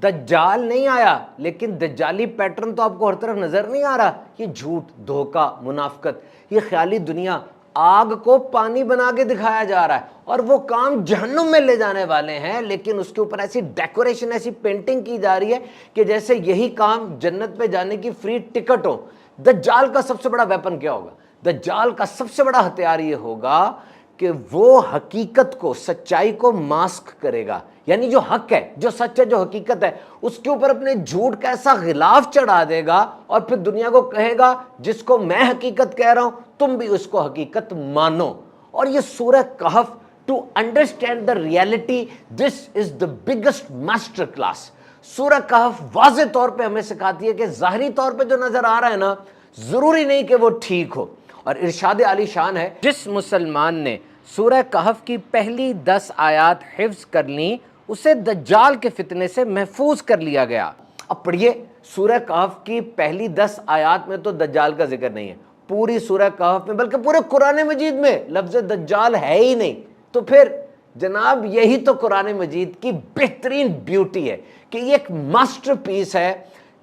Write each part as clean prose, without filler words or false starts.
دجال نہیں آیا، لیکن دجالی پیٹرن تو آپ کو ہر طرف نظر نہیں آ رہا. یہ جھوٹ، دھوکہ، منافقت، یہ خیالی دنیا، آگ کو پانی بنا کے دکھایا جا رہا ہے اور وہ کام جہنم میں لے جانے والے ہیں، لیکن اس کے اوپر ایسی ڈیکوریشن، ایسی پینٹنگ کی جا رہی ہے کہ جیسے یہی کام جنت پہ جانے کی فری ٹکٹ ہو. دجال کا سب سے بڑا ویپن کیا ہوگا؟ دجال کا سب سے بڑا ہتھیار یہ ہوگا کہ وہ حقیقت کو، سچائی کو ماسک کرے گا. یعنی جو حق ہے، جو سچ ہے، جو حقیقت ہے، اس کے اوپر اپنے جھوٹ کا ایسا غلاف چڑھا دے گا اور پھر دنیا کو کہے گا جس کو میں حقیقت کہہ رہا ہوں تم بھی اس کو حقیقت مانو. اور یہ سورہ کہف، to understand the reality, this is the biggest master class. سورہ کہف واضح طور پہ ہمیں سکھاتی ہے کہ ظاہری طور پہ جو نظر آ رہا ہے نا، ضروری نہیں کہ وہ ٹھیک ہو. اور ارشاد عالی شان ہے، جس مسلمان نے سورہ کہف کی پہلی 10 آیات حفظ کر لیں اسے دجال کے فتنے سے محفوظ کر لیا گیا. اب پڑھیے، سورہ کہف کی پہلی 10 آیات میں تو دجال کا ذکر نہیں ہے. پوری سورہ کہف میں، بلکہ پورے قرآن مجید میں لفظ دجال ہے ہی نہیں. تو پھر جناب یہی تو قرآن مجید کی بہترین بیوٹی ہے کہ یہ ایک ماسٹر پیس ہے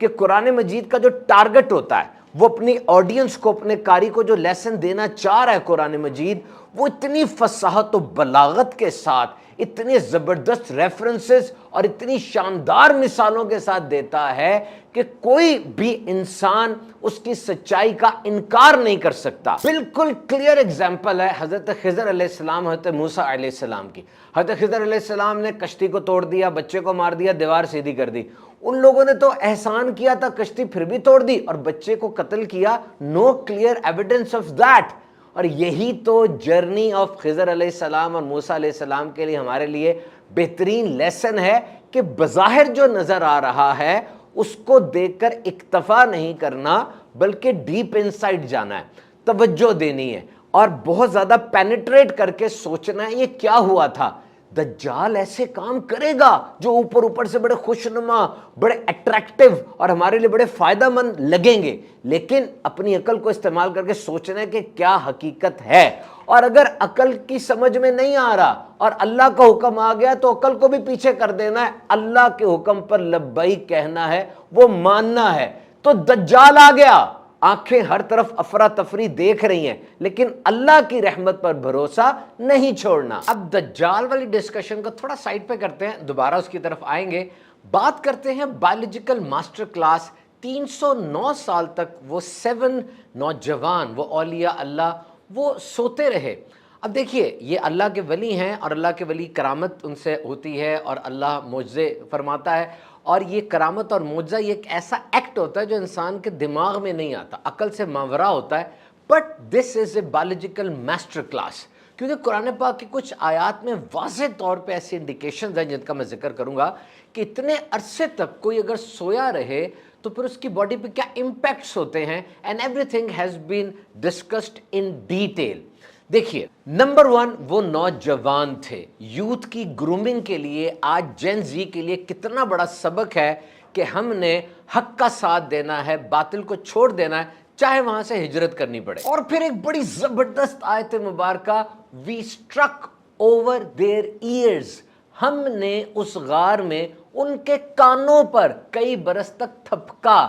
کہ قرآن مجید کا جو ٹارگٹ ہوتا ہے، وہ اپنی آڈینس کو، اپنے قاری کو جو لیسن دینا چاہ رہا ہے قرآن مجید، وہ اتنی فصاحت و بلاغت کے ساتھ، اتنے زبردست ریفرنسز اور اتنی شاندار مثالوں کے ساتھ دیتا ہے کہ کوئی بھی انسان اس کی سچائی کا انکار نہیں کر سکتا. بالکل کلیئر ایگزامپل ہے حضرت خضر علیہ السلام، حضرت موسیٰ علیہ السلام کی. حضرت خضر علیہ السلام نے کشتی کو توڑ دیا، بچے کو مار دیا، دیوار سیدھی کر دی. ان لوگوں نے تو احسان کیا تھا، کشتی پھر بھی توڑ دی اور بچے کو قتل کیا. No clear evidence of that. اور یہی تو جرنی آف خضر علیہ السلام اور موسیٰ علیہ السلام کے لیے ہمارے لیے بہترین لیسن ہے کہ بظاہر جو نظر آ رہا ہے اس کو دیکھ کر اکتفا نہیں کرنا، بلکہ ڈیپ انسائڈ جانا ہے، توجہ دینی ہے اور بہت زیادہ پینیٹریٹ کر کے سوچنا ہے یہ کیا ہوا تھا. دجال ایسے کام کرے گا جو اوپر سے بڑے خوشنما، بڑے اٹریکٹیو اور ہمارے لیے بڑے فائدہ مند لگیں گے، لیکن اپنی عقل کو استعمال کر کے سوچنا ہے کہ کیا حقیقت ہے. اور اگر عقل کی سمجھ میں نہیں آ رہا اور اللہ کا حکم آ گیا تو عقل کو بھی پیچھے کر دینا ہے، اللہ کے حکم پر لبیک کہنا ہے، وہ ماننا ہے. تو دجال آ گیا، آنکھیں ہر طرف افراتفری دیکھ رہی ہیں، لیکن اللہ کی رحمت پر بھروسہ نہیں چھوڑنا. اب دجال والی ڈسکشن کو تھوڑا سائڈ پہ کرتے ہیں، دوبارہ اس کی طرف آئیں گے. بات کرتے ہیں بایولوجیکل ماسٹر کلاس. 309 سال تک وہ 7 نوجوان، وہ اولیاء اللہ، وہ سوتے رہے. اب دیکھیے، یہ اللہ کے ولی ہیں اور اللہ کے ولی کرامت ان سے ہوتی ہے اور اللہ معجزے فرماتا ہے. اور یہ کرامت اور معجزہ یہ ایک ایسا ایکٹ ہوتا ہے جو انسان کے دماغ میں نہیں آتا، عقل سے ماورا ہوتا ہے. But this is a biological master class, کیونکہ قرآن پاک کی کچھ آیات میں واضح طور پہ ایسی انڈیکیشنز ہیں جن کا میں ذکر کروں گا کہ اتنے عرصے تک کوئی اگر سویا رہے تو پھر اس کی باڈی پہ کیا امپیکٹس ہوتے ہیں. And every thing has been discussed in detail. دیکھیے، نمبر 1 وہ نوجوان تھے. یوتھ کی گرومنگ کے لیے آج جین زی کے لیے کتنا بڑا سبق ہے کہ ہم نے حق کا ساتھ دینا ہے، باطل کو چھوڑ دینا ہے، چاہے وہاں سے ہجرت کرنی پڑے. اور پھر ایک بڑی زبردست آیت مبارکہ، وی اسٹرک اوور دیئر ایئرز، ہم نے اس غار میں ان کے کانوں پر کئی برس تک تھپکا.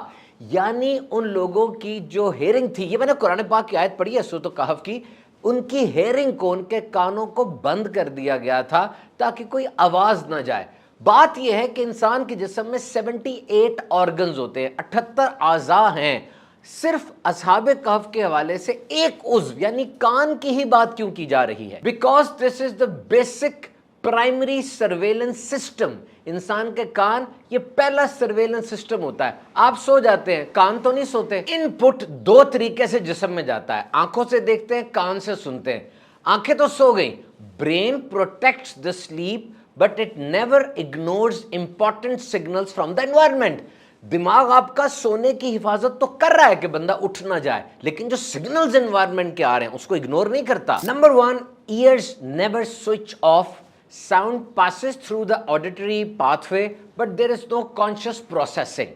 یعنی ان لوگوں کی جو ہیئرنگ تھی، یہ میں نے قرآن پاک کی آیت پڑھی ہے سورۃ کہف کی، ان کی ہیئرنگ کو، ان کے کانوں کو بند کر دیا گیا تھا تاکہ کوئی آواز نہ جائے. بات یہ ہے کہ انسان کے جسم میں 78 آرگنز ہوتے ہیں، 78 اعضاء ہیں. صرف اصحاب کہف کے حوالے سے ایک عضو یعنی کان کی ہی بات کیوں کی جا رہی ہے؟ Because this is the basic primary surveillance system. انسان کے کان یہ پہلا سرویلنس سسٹم ہوتا ہے. آپ سو جاتے ہیں، کان تو نہیں سوتے. ان پٹ 2 طریقے سے جسم میں جاتا ہے، آنکھوں سے دیکھتے ہیں، کان سے سنتے ہیں. آنکھیں تو سو گئیں. Brain protects the sleep but it never ignores important signals from the environment. دماغ آپ کا سونے کی حفاظت تو کر رہا ہے کہ بندہ اٹھ نہ جائے، لیکن جو سگنلز انوائرمنٹ کے آ رہے ہیں اس کو اگنور نہیں کرتا. Number 1 years never switch off. Sound passes through the auditory pathway but there is no conscious processing.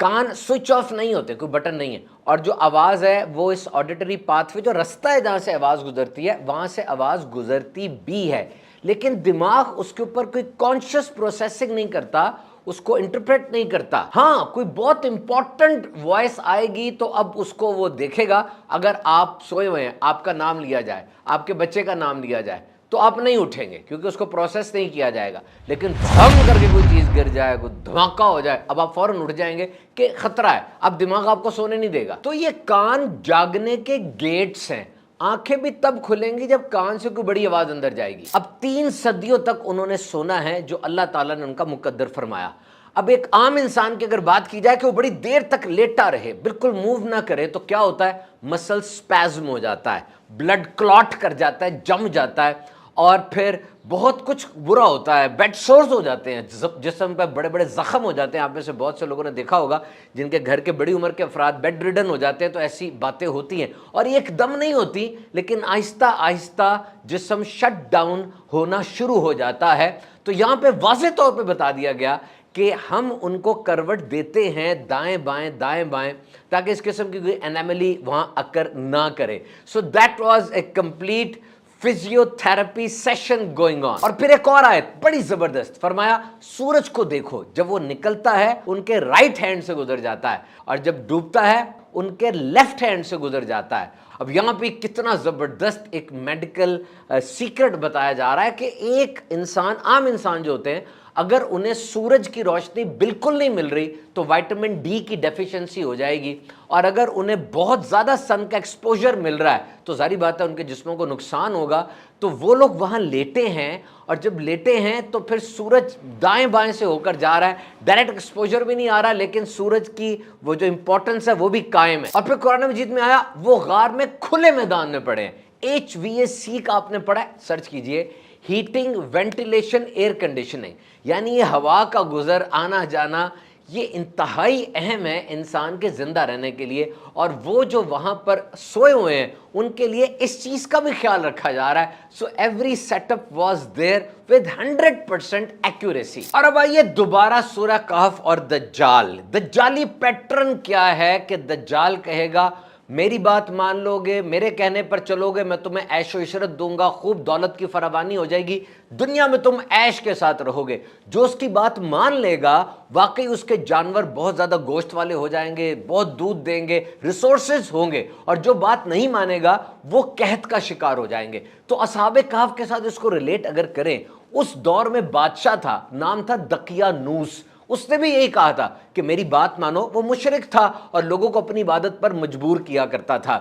کان سوئچ آف نہیں ہوتے، کوئی بٹن نہیں ہے، اور جو آواز ہے وہ اس آڈیٹری پاتھ وے، جو رستہ ہے جہاں سے آواز گزرتی ہے، وہاں سے آواز گزرتی بھی ہے، لیکن دماغ اس کے اوپر کوئی کانشیس پروسیسنگ نہیں کرتا. اس کو انٹرپریٹ نہیں کرتا. ہاں کوئی بہت امپورٹنٹ وائس آئے گی تو اب اس کو وہ دیکھے گا. اگر آپ سوئے ہوئے ہیں, آپ کا نام لیا جائے, آپ کے بچے کا نام لیا جائے, تو آپ نہیں اٹھیں گے کیونکہ اس کو پروسیس نہیں کیا جائے گا. لیکن دھم کر کے کوئی چیز گر جائے, کوئی دھماکہ ہو جائے, اب آپ فوراً اٹھ جائیں گے کہ خطرہ ہے, اب دماغ آپ کو سونے نہیں دے گا. تو یہ کان جاگنے کے گیٹس ہیں. آنکھیں بھی تب کھلیں گی جب کان سے کوئی بڑی آواز اندر جائے گی. اب 3 صدیوں تک انہوں نے سونا ہے جو اللہ تعالیٰ نے ان کا مقدر فرمایا. اب ایک عام انسان کی اگر بات کی جائے کہ وہ بڑی دیر تک لیٹا رہے, بالکل موو نہ کرے, تو کیا ہوتا ہے, مسل سپیزم ہو جاتا ہے, بلڈ کلاٹ کر جاتا ہے, جم جاتا ہے, اور پھر بہت کچھ برا ہوتا ہے. بیڈ سورز ہو جاتے ہیں, جسم پہ بڑے بڑے زخم ہو جاتے ہیں. آپ میں سے بہت سے لوگوں نے دیکھا ہوگا جن کے گھر کے بڑی عمر کے افراد بیڈ ریڈن ہو جاتے ہیں, تو ایسی باتیں ہوتی ہیں. اور یہ ایک دم نہیں ہوتی, لیکن آہستہ آہستہ جسم شٹ ڈاؤن ہونا شروع ہو جاتا ہے. تو یہاں پہ واضح طور پہ بتا دیا گیا کہ ہم ان کو کروٹ دیتے ہیں دائیں بائیں دائیں بائیں, تاکہ اس قسم کی کوئی انیملی وہاں اکر نہ کرے. So that was a complete physio therapy session going on. اور پھر ایک اور آیت بڑی زبردست, فرمایا سورج کو دیکھو, جب وہ نکلتا ہے ان کے رائٹ ہینڈ سے گزر جاتا ہے, اور جب ڈوبتا ہے ان کے لیفٹ ہینڈ سے گزر جاتا ہے. اب یہاں پہ کتنا زبردست ایک میڈیکل سیکرٹ بتایا جا رہا ہے کہ ایک انسان, عام انسان جو ہوتے ہیں, اگر انہیں سورج کی روشنی بالکل نہیں مل رہی تو وائٹامن ڈی کی ڈیفیشنسی ہو جائے گی, اور اگر انہیں بہت زیادہ سن کا ایکسپوجر مل رہا ہے تو ظاہری بات ہے ان کے جسموں کو نقصان ہوگا. تو وہ لوگ وہاں لیٹے ہیں, اور جب لیٹے ہیں تو پھر سورج دائیں بائیں سے ہو کر جا رہا ہے, ڈائریکٹ ایکسپوجر بھی نہیں آ رہا, لیکن سورج کی وہ جو امپورٹنس ہے وہ بھی قائم ہے. اور پھر قرآن مجید میں آیا وہ غار میں کھلے میدان میں پڑے ہیں. HVAC کا آپ نے پڑھا ہے, سرچ کیجئے, ہیٹنگ وینٹیلیشن ایئر کنڈیشننگ, یعنی یہ ہوا کا گزر آنا جانا, یہ انتہائی اہم ہے انسان کے زندہ رہنے کے لیے. اور وہ جو وہاں پر سوئے ہوئے ہیں ان کے لیے اس چیز کا بھی خیال رکھا جا رہا ہے. So every set up was there with 100% accuracy. اور اب آئیے دوبارہ سورہ کہف اور دجال. دجالی پیٹرن کیا ہے کہ دجال کہے گا میری بات مان لو گے, میرے کہنے پر چلو گے, میں تمہیں عیش و عشرت دوں گا, خوب دولت کی فراوانی ہو جائے گی, دنیا میں تم عیش کے ساتھ رہو گے. جو اس کی بات مان لے گا واقعی اس کے جانور بہت زیادہ گوشت والے ہو جائیں گے, بہت دودھ دیں گے, ریسورسز ہوں گے, اور جو بات نہیں مانے گا وہ قحط کا شکار ہو جائیں گے. تو اصحاب کہف کے ساتھ اس کو ریلیٹ اگر کریں, اس دور میں بادشاہ تھا, نام تھا دقیانوس. اس نے بھی یہی کہا تھا کہ میری بات مانو. وہ مشرک تھا اور لوگوں کو اپنی عبادت پر مجبور کیا کرتا تھا,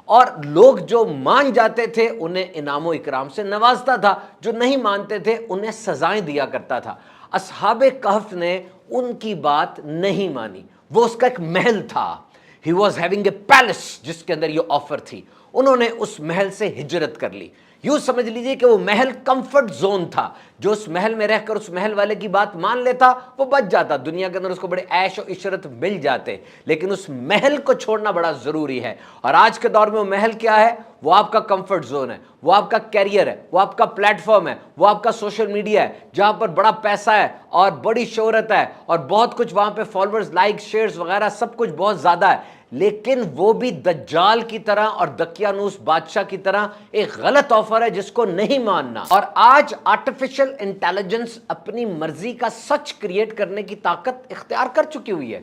اور لوگ جو مان جاتے تھے انہیں انعام و اکرام سے نوازتا تھا, جو نہیں مانتے تھے انہیں سزائیں دیا کرتا تھا. اصحاب کہف نے ان کی بات نہیں مانی. وہ اس کا ایک محل تھا, he was having a palace, جس کے اندر یہ آفر تھی. انہوں نے اس محل سے ہجرت کر لی. یوں سمجھ لیجئے کہ وہ محل کمفرٹ زون تھا. جو اس محل میں رہ کر اس محل والے کی بات مان لیتا وہ بچ جاتا. دنیا کے اندر اس کو بڑے عیش و عشرت مل جاتے, لیکن اس محل کو چھوڑنا بڑا ضروری ہے. اور آج کے دور میں وہ محل کیا ہے؟ وہ آپ کا کمفرٹ زون ہے, وہ آپ کا کیریئر ہے, وہ آپ کا پلیٹ فارم ہے, وہ آپ کا سوشل میڈیا ہے, جہاں پر بڑا پیسہ ہے اور بڑی شہرت ہے اور بہت کچھ وہاں پہ فالوورز, لائک, شیئرز وغیرہ سب کچھ بہت زیادہ ہے. لیکن وہ بھی دجال کی طرح اور دقیانوس بادشاہ کی طرح ایک غلط آفر ہے جس کو نہیں ماننا. اور آج آرٹیفیشل انٹیلیجنس اپنی مرضی کا سچ کریٹ کرنے کی طاقت اختیار کر چکی ہوئی ہے.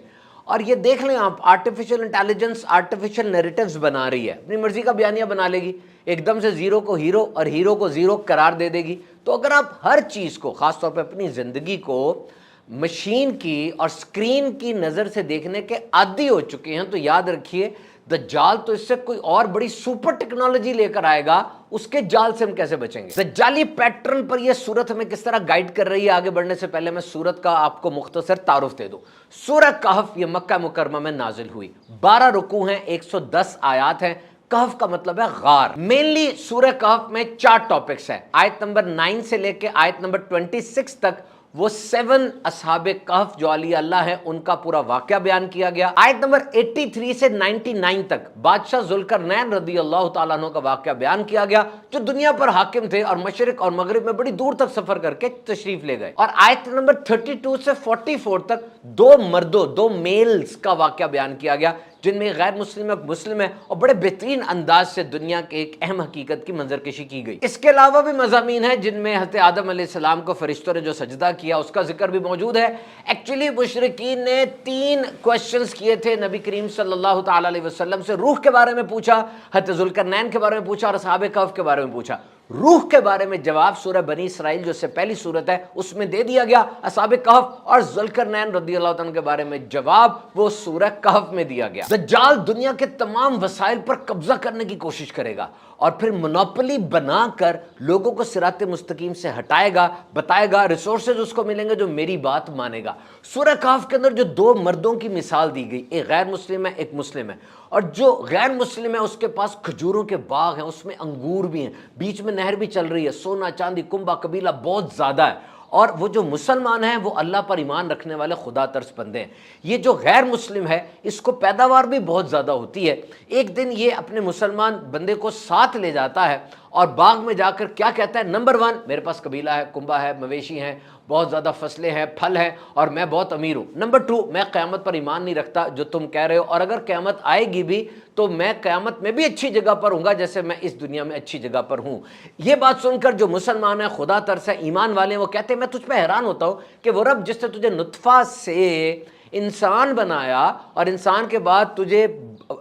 اور یہ دیکھ لیں آپ, آرٹیفیشل انٹیلیجنس آرٹیفیشل نیریٹیوز بنا رہی ہے, اپنی مرضی کا بیانیہ بنا لے گی, ایک دم سے زیرو کو ہیرو اور ہیرو کو زیرو قرار دے دے گی. تو اگر آپ ہر چیز کو, خاص طور پہ اپنی زندگی کو, مشین کی اور سکرین کی نظر سے دیکھنے کے عادی ہو چکے ہیں, تو یاد رکھیے دجال تو اس سے کوئی اور بڑی سپر ٹیکنالوجی لے کر آئے گا, اس کے جال سے ہم کیسے بچیں گے؟ دجالی پیٹرن پر یہ سورت ہمیں کس طرح گائیڈ کر رہی ہے. آگے بڑھنے سے پہلے میں سورت کا آپ کو مختصر تعارف دے دوں. سورہ کہف یہ مکہ مکرمہ میں نازل ہوئی, 12 رکوع ہیں, 110 آیات ہیں. کہف کا مطلب ہے غار. مینلی سورہ کہف میں 4 ٹاپکس ہیں. آیت نمبر 9 سے لے کے آیت نمبر 26 تک وہ 7 اصحاب کہف جو اولیاء اللہ ہیں ان کا پورا واقعہ بیان کیا گیا. آیت نمبر 83 سے 99 تک بادشاہ ذوالقرنین رضی اللہ تعالیٰ عنہ کا واقعہ بیان کیا گیا, جو دنیا پر حاکم تھے اور مشرق اور مغرب میں بڑی دور تک سفر کر کے تشریف لے گئے. اور آیت نمبر 32 سے 44 تک 2 مردوں, 2 میلز کا واقعہ بیان کیا گیا, جن میں غیر مسلم ایک مسلم ہے، اور بڑے بہترین انداز سے دنیا کے ایک اہم حقیقت کی منظر کشی کی گئی۔ اس کے علاوہ بھی مضامین ہیں جن میں حضرت آدم علیہ السلام کو فرشتوں نے جو سجدہ کیا اس کا ذکر بھی موجود ہے۔ ایکچولی مشرکین نے 3 کوشچنز کیے تھے نبی کریم صلی اللہ تعالی علیہ وسلم سے۔ روح کے بارے میں پوچھا، حضرت ذوالقرنین کے بارے میں پوچھا، اور اصحاب کہف کے بارے میں پوچھا۔ روح کے بارے میں جواب سورہ بنی اسرائیل جو سے پہلی صورت ہے اس میں دے دیا گیا، اصحاب کہف اور ذوالقرنین رضی اللہ عنہ کے بارے میں جواب وہ سورہ کہف میں دیا گیا۔ دجال دنیا کے تمام وسائل پر قبضہ کرنے کی کوشش کرے گا اور پھر منوپلی بنا کر لوگوں کو صراط مستقیم سے ہٹائے گا، بتائے گا، ریسورسز اس کو ملیں گے جو میری بات مانے گا۔ سورہ کہف کے اندر جو 2 مردوں کی مثال دی گئی، ایک غیر مسلم ہے ایک مسلم ہے، اور جو غیر مسلم ہے اس کے پاس کھجوروں کے باغ ہیں، اس میں انگور بھی ہیں، بیچ میں نہر بھی چل رہی ہے، سونا چاندی کنبہ قبیلہ بہت زیادہ ہے، اور وہ جو مسلمان ہیں وہ اللہ پر ایمان رکھنے والے خدا ترس بندے ہیں۔ یہ جو غیر مسلم ہے اس کو پیداوار بھی بہت زیادہ ہوتی ہے۔ ایک دن یہ اپنے مسلمان بندے کو ساتھ لے جاتا ہے اور باغ میں جا کر کیا کہتا ہے، نمبر 1 میرے پاس قبیلہ ہے، کنبہ ہے، مویشی ہیں، بہت زیادہ فصلیں ہیں، پھل ہیں، اور میں بہت امیر ہوں۔ نمبر 2 میں قیامت پر ایمان نہیں رکھتا جو تم کہہ رہے ہو، اور اگر قیامت آئے گی بھی تو میں قیامت میں بھی اچھی جگہ پر ہوں گا جیسے میں اس دنیا میں اچھی جگہ پر ہوں۔ یہ بات سن کر جو مسلمان ہیں، خدا ترس ہے، ایمان والے ہیں، وہ کہتے ہیں میں تجھ پہ حیران ہوتا ہوں کہ وہ رب جس نے تجھے نطفہ سے انسان بنایا اور انسان کے بعد تجھے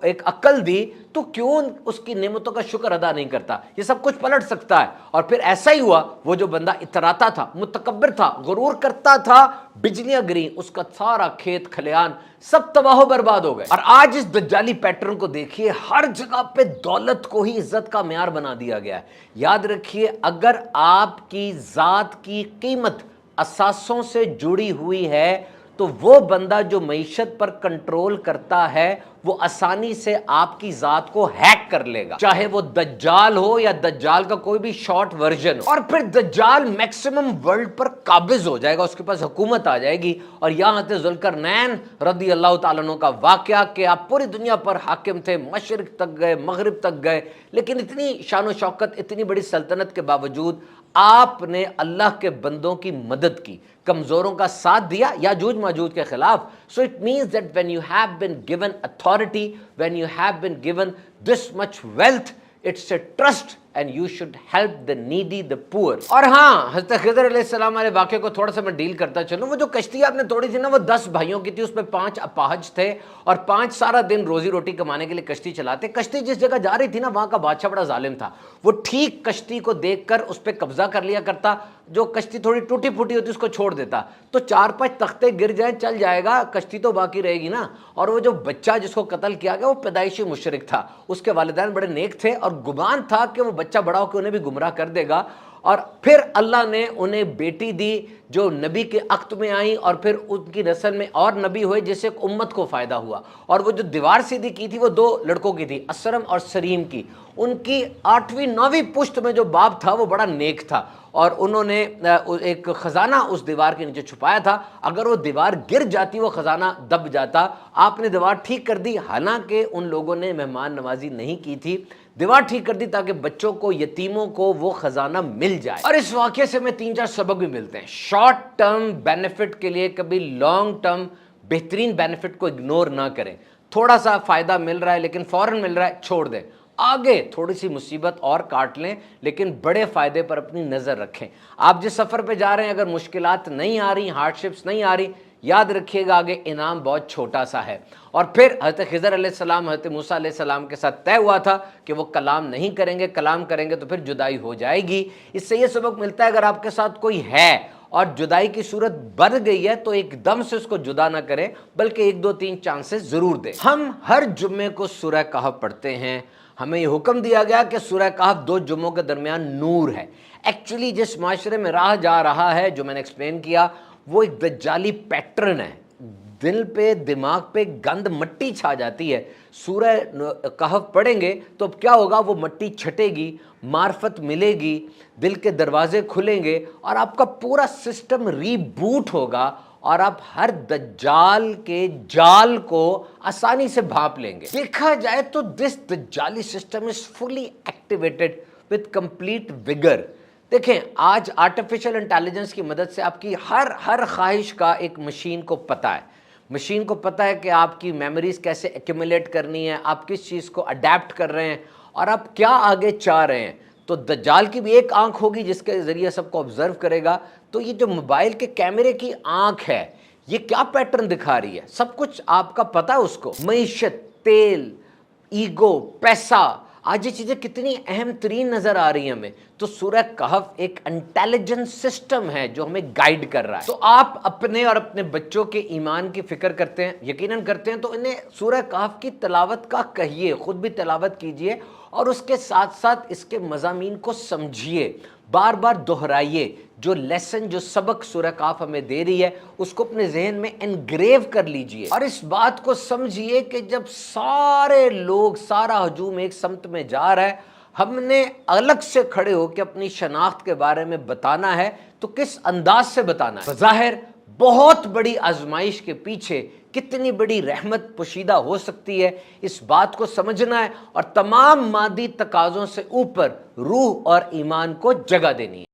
ایک عقل دی، تو کیوں اس کی نعمتوں کا شکر ادا نہیں کرتا؟ یہ سب کچھ پلٹ سکتا ہے۔ اور پھر ایسا ہی ہوا، وہ جو بندہ اتراتا تھا، متکبر تھا، غرور کرتا تھا، بجلیاں گریں، اس کا سارا کھیت کھلیان سب تباہ و برباد ہو گئے۔ اور آج اس دجالی پیٹرن کو دیکھیے، ہر جگہ پہ دولت کو ہی عزت کا معیار بنا دیا گیا ہے۔ یاد رکھیے، اگر آپ کی ذات کی قیمت اثاثوں سے جڑی ہوئی ہے تو وہ بندہ جو معیشت پر کنٹرول کرتا ہے وہ آسانی سے آپ کی ذات کو ہیک کر لے گا، چاہے وہ دجال ہو یا دجال کا کوئی بھی شارٹ ورژن ہو۔ اور پھر دجال میکسیمم ورلڈ پر قابض ہو جائے گا، اس کے پاس حکومت آ جائے گی۔ اور یہاں حضرت ذوالقرنین رضی اللہ تعالیٰ عنہ کا واقعہ کہ آپ پوری دنیا پر حاکم تھے، مشرق تک گئے، مغرب تک گئے، لیکن اتنی شان و شوکت، اتنی بڑی سلطنت کے باوجود آپ نے اللہ کے بندوں کی مدد کی، کمزوروں کا ساتھ دیا یاجوج ماجوج کے خلاف۔ So it means that when you have been given authority, when you have been given this much wealth, it's a trust and you should help the needy, the poor۔ اور ہاں، حضرت خضر علیہ السلام والے واقعے کو تھوڑا سا میں ڈیل کرتا چلوں۔ وہ جو کشتی آپ نے توڑی تھی نا، وہ 10 بھائیوں کی تھی، اس میں 5 اپاہج تھے، اور 5 سارا دن روزی روٹی کمانے کے لیے کشتی چلاتے۔ کشتی جس جگہ جا رہی تھی نا، وہاں کا بادشاہ بڑا ظالم تھا، وہ ٹھیک کشتی کو دیکھ کر اس پہ قبضہ کر لیا کرتا، جو کشتی تھوڑی ٹوٹی پھوٹی ہوتی اس کو چھوڑ دیتا، تو 4-5 تختے گر جائیں چل جائے گا، کشتی تو باقی رہے گی نا۔ اور وہ جو بچہ جس کو قتل کیا گیا وہ پیدائشی مشرک تھا، اس کے والدین بڑے نیک تھے، اور گمان تھا کہ وہ بچہ بڑا ہو کے انہیں بھی گمراہ کر دے گا۔ اور پھر اللہ نے انہیں بیٹی دی جو نبی کے عقد میں آئیں، اور پھر ان کی نسل میں اور نبی ہوئے جس سے ایک امت کو فائدہ ہوا۔ اور وہ جو دیوار سیدھی کی تھی وہ 2 لڑکوں کی تھی، اسرم اور سریم کی۔ ان کی 8ویں 9ویں پشت میں جو باپ تھا وہ بڑا نیک تھا، اور انہوں نے ایک خزانہ اس دیوار کے نیچے چھپایا تھا، اگر وہ دیوار گر جاتی وہ خزانہ دب جاتا۔ آپ نے دیوار ٹھیک کر دی، حالانکہ ان لوگوں نے مہمان نوازی نہیں کی تھی، دیوار ٹھیک کر دی تاکہ بچوں کو، یتیموں کو وہ خزانہ مل جائے۔ اور اس واقعے سے میں 3-4 سبق بھی ملتے ہیں۔ شارٹ ٹرم بینیفٹ کے لیے کبھی لانگ ٹرم بہترین بینیفٹ کو اگنور نہ کریں۔ تھوڑا سا فائدہ مل رہا ہے لیکن فوراً مل رہا ہے، چھوڑ دیں، آگے تھوڑی سی مصیبت اور کاٹ لیں، لیکن بڑے فائدے پر اپنی نظر رکھیں۔ آپ جس سفر پہ جا رہے ہیں اگر مشکلات نہیں آ رہی، ہارڈ شپس نہیں آ رہی، یاد رکھیے گا آگے انعام بہت چھوٹا سا ہے۔ اور پھر حضرت خضر علیہ السلام حضرت موسیٰ علیہ السلام کے ساتھ طے ہوا تھا کہ وہ کلام نہیں کریں گے، کلام کریں گے تو پھر جدائی ہو جائے گی۔ اس سے یہ سبق ملتا ہے اگر آپ کے ساتھ کوئی ہے اور جدائی کی صورت بڑھ گئی ہے تو ایک دم سے اس کو جدا نہ کریں، بلکہ 1-2-3 چانسز ضرور دیں۔ ہم ہر جمعے کو سورہ کہف پڑھتے ہیں، ہمیں یہ حکم دیا گیا کہ سورہ کہف 2 جمعوں کے درمیان نور ہے۔ ایکچولی جس معاشرے میں راہ جا رہا ہے، جو میں نے ایکسپلین کیا، وہ ایک دجالی پیٹرن ہے، دل پہ دماغ پہ گند مٹی چھا جاتی ہے۔ سورہ کہف پڑھیں گے تو اب کیا ہوگا، وہ مٹی چھٹے گی، معرفت ملے گی، دل کے دروازے کھلیں گے، اور آپ کا پورا سسٹم ری بوٹ ہوگا، اور آپ ہر دجال کے جال کو آسانی سے بھانپ لیں گے۔ دیکھا جائے تو دس دجالی system is fully activated with complete vigour. دیکھیں، آج آرٹیفیشل انٹیلیجنس کی مدد سے آپ کی ہر خواہش کا ایک مشین کو پتہ ہے۔ مشین کو پتہ ہے کہ آپ کی میموریز کیسے ایکومولیٹ کرنی ہے، آپ کس چیز کو اڈیپٹ کر رہے ہیں اور آپ کیا آگے چاہ رہے ہیں۔ تو دجال کی بھی ایک آنکھ ہوگی جس کے ذریعے سب کو آبزرو کرے گا۔ تو یہ جو موبائل کے کیمرے کی آنکھ ہے، یہ کیا پیٹرن دکھا رہی ہے؟ سب کچھ آپ کا پتہ ہے اس کو، معیشت، تیل، ایگو، پیسہ، آج یہ چیزیں کتنی اہم ترین نظر آ رہی ہیں ہمیں۔ تو سورہ کہف ایک انٹیلیجنس سسٹم ہے جو ہمیں گائیڈ کر رہا ہے۔ تو آپ اپنے اور اپنے بچوں کے ایمان کی فکر کرتے ہیں، یقیناً کرتے ہیں، تو انہیں سورہ کہف کی تلاوت کا کہیے، خود بھی تلاوت کیجئے اور اس کے ساتھ ساتھ اس کے مضامین کو سمجھیے، بار بار دہرائیے۔ جو لیسن، جو سبق سورہ کہف ہمیں دے رہی ہے اس کو اپنے ذہن میں انگریو کر لیجئے، اور اس بات کو سمجھیے کہ جب سارے لوگ، سارا ہجوم ایک سمت میں جا رہا ہے، ہم نے الگ سے کھڑے ہو کے اپنی شناخت کے بارے میں بتانا ہے، تو کس انداز سے بتانا ہے؟ بظاہر بہت بڑی آزمائش کے پیچھے کتنی بڑی رحمت پوشیدہ ہو سکتی ہے، اس بات کو سمجھنا ہے اور تمام مادی تقاضوں سے اوپر روح اور ایمان کو جگہ دینی ہے۔